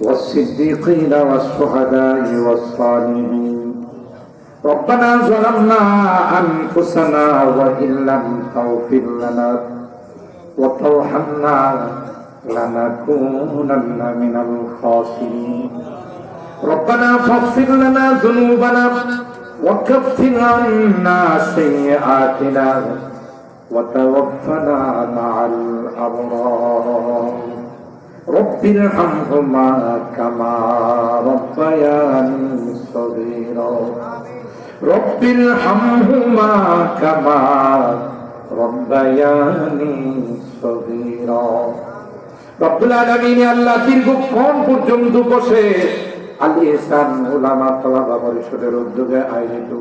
والصديقين والشهداء والصالحين ربنا ظلمنا أنفسنا وإن لم تغفر لنا وترحمنا لنكونن من الخاسرين ربنا فاغفر لنا ذنوبنا وكفر عنا سيئاتنا وتوفنا مع الأبرار رب ارحمهما كما ربياني صغيرا رب ارحمهما كما ربياني صغيرا রব্বুল আলামিন আল্লাহ দীর্ঘক্ষণ পর্যন্ত বসে আল ইহসান উলামা তালাবা পরিষদের উদ্যোগে আয়োজিত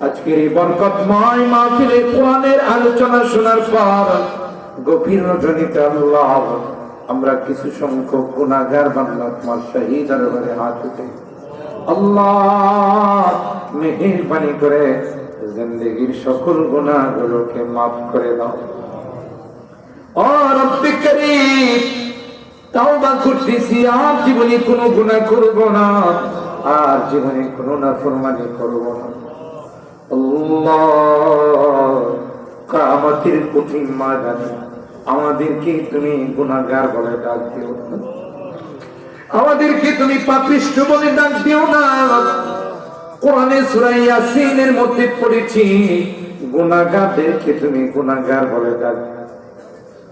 আজকের এই বরকতময় মাহফিলে কোরআনের আলোচনা শোনার পর গভীর রজনীতে আল্লাহ আমরা কিছু সংখ্যক গুনাহগার বান্দা তোমার শাহী দরবারে হাত উঠে আল্লাহ মেহেরবানি করে জিন্দেগীর সকল গুনাহগুলোকে মাফ করে দাও ও রব্বে করিম তাওবা করতেছি আর জীবনে কোনো গুনাহ করব না আর জীবনে কোনো নাফরমানি করব না আল্লাহ কিয়ামতের কঠিন ময়দানে আমাদেরকে তুমি গুনাহগার বলে ডাক দিও না আমাদেরকে তুমি পাপিষ্ঠ বলে ডাক দিও না কোরআনে সূরা ইয়াসিনের মধ্যে পড়েছি গুনাহগারদেরকে তুমি গুনাহগার বলে ডাক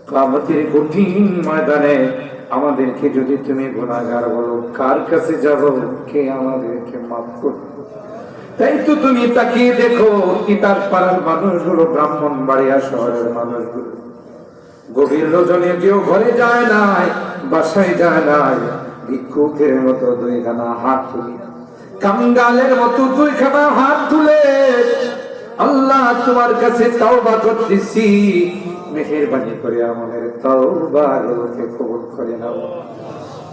কিয়ামতের কঠিন ময়দানে আমাদেরকে যদি তুমি গুনাহগার বলো কার কাছে যাব কে আমাদেরকে মাফ করবে তাই তো তুমি তাকিয়ে দেখো ইটার পাড়ার মানুষগুলো ব্রাহ্মণবাড়িয়া শহরের মানুষগুলো গভীর রজনী কেউ ঘরে যায় নাই বাসায় যায় নাই ভিক্ষুকের মতো দুইখানা হাত তুলে কাঙ্গালের মতো দুইখানা হাত তুলে আল্লাহ তোমার কাছে তাওবা করতেছি মেহেরবানি করে আমাদের তাওবাগুলোকে কবুল করে নাও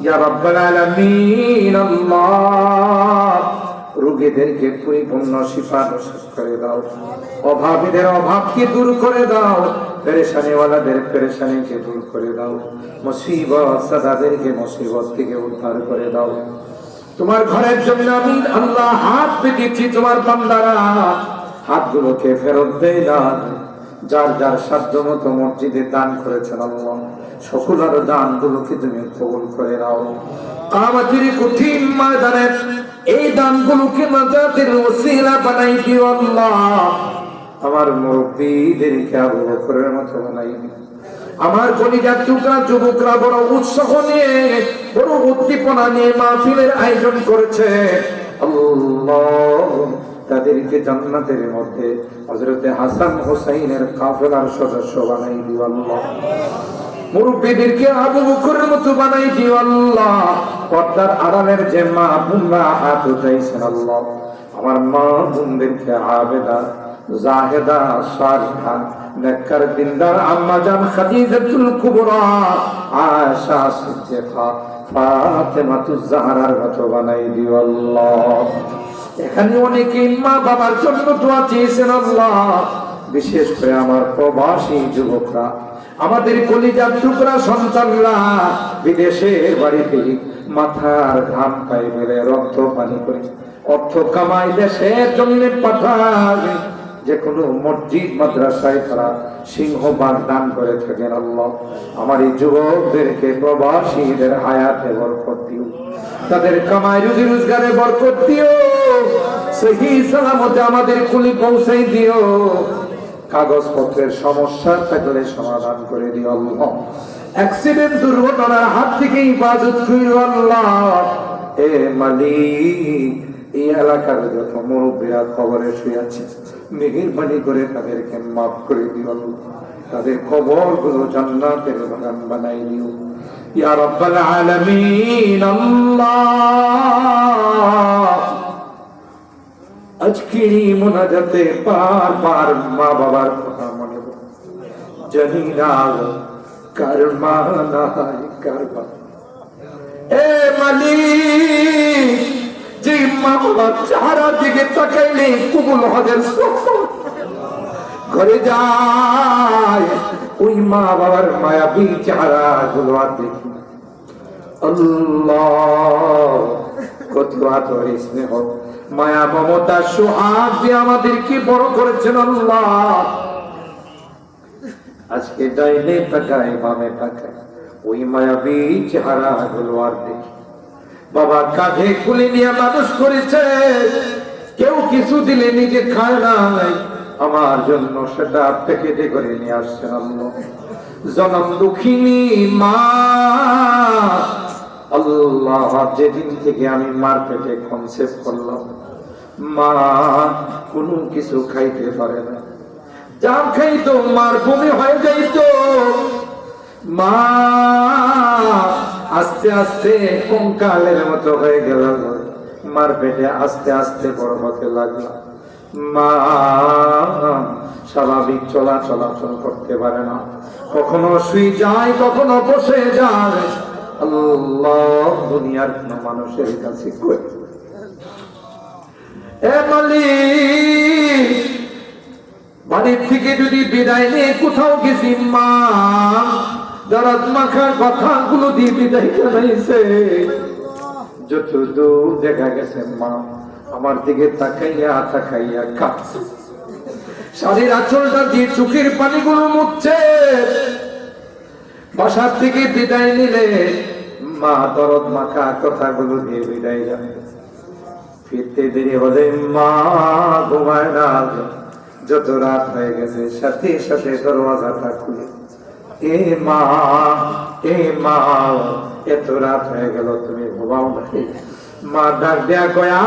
ইয়া রাব্বাল আলামিন আল্লাহ রোগীদেরকে পরিপূর্ণ শিফা নসিব করে দাও অভাবীদের অভাবকে দূর করে দাও পেরেশানিওয়ালাদের পেরেশানিকে দূর করে দাও মুসিবত সাদাদেরকে মুসিবত থেকে উদ্ধার করে দাও তোমার ঘরের জন্য আমি আল্লাহ হাত পেতেছি তোমার বান্দারা হাতগুলোকে ফেরত দেই না যার যার সাধ্য মতো মসজিদে দান করেছেন আল্লাহ সকলের দানগুলোকে তুমি কবুল করে নাও কিয়ামতের কঠিন ময়দানে এই দানগুলোকে নাজাতের ওসিলা বানাই দিও আল্লাহ আমার মুরব্বিদেরকে আবু বকরের মতো বানাই দিও আমার কলিজার টুকরা যুবকরা বড় উৎসাহ নিয়ে বড় উদ্দীপনা নিয়ে মাহফিলের আয়োজন করেছে আল্লাহ তাদেরকে জান্নাতের মধ্যে হযরত হাসান হুসাইনের কাফেলার সদস্য বানাই দিও আল্লাহ মুরব্বিদেরকে আবু বকরের মতো বানাই দিও আল্লাহ পর্দার আড়ালের যে মা বোনরা হাত উঠাইছেন আল্লাহ আমার মা বোনদেরকে আবেদা জাহেদা সালিহা নেককার দিনদার আম্মা জান খাদিজাতুল কুবরা আয়েশা সিদ্দিকা ফাতেমাতুজ জাহরার মতো বানাই দিও আল্লাহ এখানে অনেকে মা বাবার জন্য দোয়া চেয়েছেন আল্লাহ বিশেষ করে আমার প্রবাসী যুবকরা আমাদের কলিজার টুকরা সন্তানরা বিদেশের বাড়িতে মাথার ঘাম পায়ে ফেলে রক্ত পানি করে অর্থ কামাই দেশের জন্য পাঠায় যে কোনো মসজিদ মাদ্রাসায় তারা সিংহভাগ দান করে থাকেন আল্লাহ আমার এই যুবকদেরকে প্রবাসীদের হায়াতে বরকত দিও তাদের কামাই রুজি রোজগারে বরকত দিও সহি সালামতে আমাদের কুলি পৌঁছাই দিও কাগজপত্রের সমস্যা থাকলে সমাধান করে দিও আল্লাহ অ্যাক্সিডেন্ট দুর্ঘটনার হাত থেকে হিফাজত করিও আল্লাহ এ মালিক এই এলাকার যত মুরব্বীরা কবরে শুয়ে আছে মেহেরবানি করে তাদেরকে মাফ করে দিও আল্লাহ তাদের কবরগুলো জান্নাতের বাগান বানাই দিও ইয়া রাব্বাল আলামিন আল্লাহ আজকের এই মুনাজাতে বারবার মা বাবার কথা মনে পড়ে জানি না কার মা নাই কার বাবা এ মালিক যে মা বাবার চেহারা দিকে তাকাইলে কবুল হজের ঘরে যায় ওই মা বাবার মায়াবী চেহারা গুলো আর দেখি আল্লাহ কত আদর স্নেহ মায়া মমতা সোহাগ দিয়ে আমাদেরকে বড় করেছেন আল্লাহ। আজকে ডাইনে তাকায় বামে তাকায় ওই মায়াবী চেহারা গুলো আর দেখি। বাবা কাঁধে খুলে নিয়ে মানুষ করেছে, কেউ কিছু দিলে নিজে খায় নাই, আমার জন্য সেটা প্যাকেটে করে নিয়ে আসছেন আল্লাহ। জনম দুঃখিনী মা আল্লাহ, যেদিন থেকে আমি মার পেটে কনসেপ্ট করলাম, মা কোনো কিছু খাইতে পারে না, যা খাইতো মার বমি হয়ে যাইতো। মা আস্তে আস্তে কঙ্কালের মতো হয়ে গেল, মার পেটে আস্তে আস্তে বড় হতে লাগলো। মা স্বাভাবিক চলাচল করতে পারে না, কখনো শুয়ে যায়, কখনো বসে যায়। আল্লাহ দুনিয়ার কোন মানুষের কাছে কই এ মালিক, বাড়ির থেকে যদি বিদায় নিয়ে কোথাও গেছি, মা দরদ মাখার কথাগুলো দিয়ে বিদায় জানাইছে। যত দূর দেখা গেছে মা আমার দিকে তাকাইয়া তাকাইয়া কাঁদছে, শাড়ির আঁচলটা দিয়ে চোখের পানিগুলো মুছছে। বাসার থেকে বিদায় নিলে মা দরদ মাখা কথাগুলো দিয়ে বিদায় জানে। ফিরতে দেরি হলে মা ঘুমায় না, যত রাত হয়ে গেছে সাথে সাথে দরওয়াজাটা খুলে, এ মা এত রাত হয়ে গেল তুমি ঘুমাও নাকি? মা ডাক দেয়া কয়া,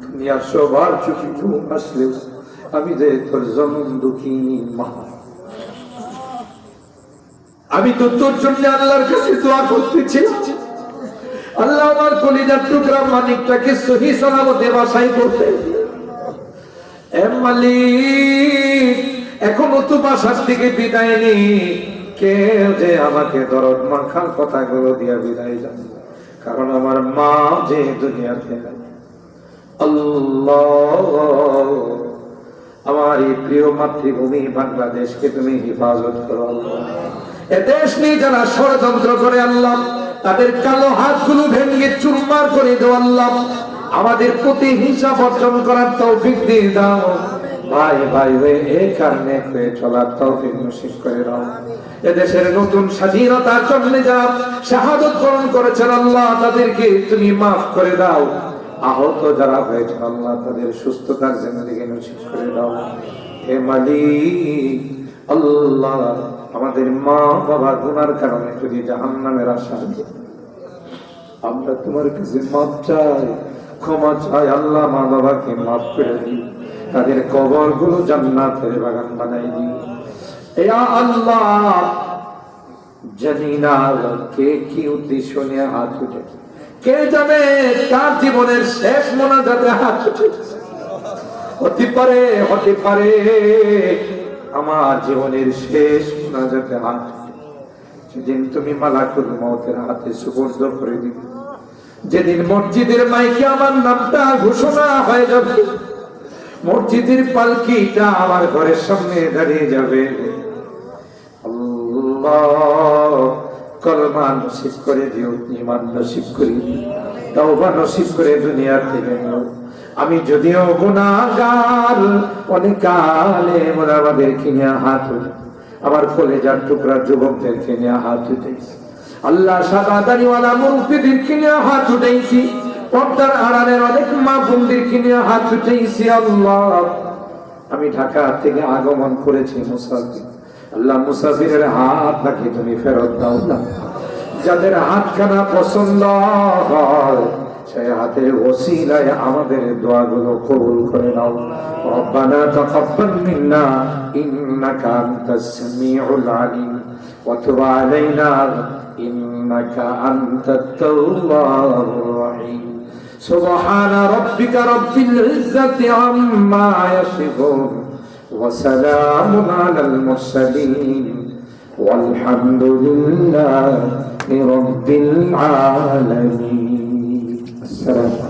দুনিয়ার সবার চোখে ঘুম আসলে আমি যে তোর জনম দুঃখিনী মা, আমি তো তোর জন্য আল্লাহর কাছে দোয়া করতেছি, আল্লাহ আমার কলিজার টুকরা মানিকটাকে সহি সালামতে বাসায় করতে। এ মালিক, এখনো তো বাসার থেকে বিদায় নেই, কেউ যে আমাকে দরদ মাখার কথাগুলো দিয়া বিদায় জানে, কারণ আমার মা যে দুনিয়াতে নাই। আল্লাহ আমার এই প্রিয় মাতৃভূমি বাংলাদেশকে তুমি হেফাজত করো আল্লাহ। এ দেশ নিয়ে যারা ষড়যন্ত্র করে আল্লাহ, তাদের কালো হাতগুলো ভেঙে চুরমার করে দাও আল্লাহ। আমাদের প্রতি হিংসা বর্জন করার তৌফিক দিয়ে দাও, ভাই ভাই হয়ে এই কারণে হয়ে চলার তৌফিক নসিব করে দাও। এদেশের নতুন স্বাধীনতার জন্য যারা শাহাদত বরণ করেছেন আল্লাহ, তাদেরকে তুমি মাফ করে দাও। আহত যারা হয়েছে আল্লাহ, তাদের সুস্থতার জিন্দেগি নসিব করে দাও। হে মালিক আল্লাহ, আমাদের মা বাবা গুনার কারণে যদি জাহান্নামের আশা, আমরা তোমার কাছে মাফ চাই, ক্ষমা চাই আল্লাহ। মা বাবাকে মাফ করে দিই, তাদের কবর গুলো জান্নাতের বাগান বানাই দিই। ইয়া আল্লাহ, জানি না কে কি উদ্দেশ্য নিয়ে হাত উঠে, কে জানে তার জীবনের শেষ মোনাজাতে হাত উঠে। হতে পারে আমার জীবনের শেষ মোনাজাতে হাত উঠে, সেদিন তুমি মালাকুল মউতের হাতে সুপর্দ করে দিবে, যেদিন মসজিদের মাইকে আমার নামটা ঘোষণা হয়ে যাবে, মসজিদের পালকিটা আমার ঘরের সামনে দাঁড়িয়ে যাবে। আল্লাহ কলমা নসিব করে দিও, ঈমান নসিব করে দিও, তওবা নসিব করে দুনিয়া থেকে নিও। আমি যদিও গুনাহগার, অনেক কালে আমাদেরকে নিয়ে হাত উঠে, আমার কলেজার টুকরা যুবকদেরকে নিয়ে হাত উঠেছি আল্লাহ, সাদা দাড়িওয়ালা মুরব্বিদেরকে নিয়ে হাত উঠেছি, পর্দার আড়ালের অনেক মা বোনদেরকে নিয়ে হাত উঠেছি আল্লাহ। আমি ঢাকা থেকে আগমন করেছি মুসাফির, আল্লাহ মুসাফিরের হাত নাকি তুমি ফেরত দাও না। যাদের হাতখানা পছন্দ হয় সেই হাতের ওসিলায় আমাদের দোয়াগুলো কবুল করে নাও। রব্বানা তাকাব্বাল মিন্না ইন্নাকা আনতাস সামিউল আলিম ওয়া তুব আলাইনা ইন্নাকা আনতাত তাওয়াবুর রহিম। সুবহানা রাব্বিকা রাব্বিল ইজ্জাতি আম্মা ইয়াসিফুন ওয়া সালামুন আলাল মুরসালিন ওয়ালহামদুলিল্লাহি রাব্বিল আলামিন। السلام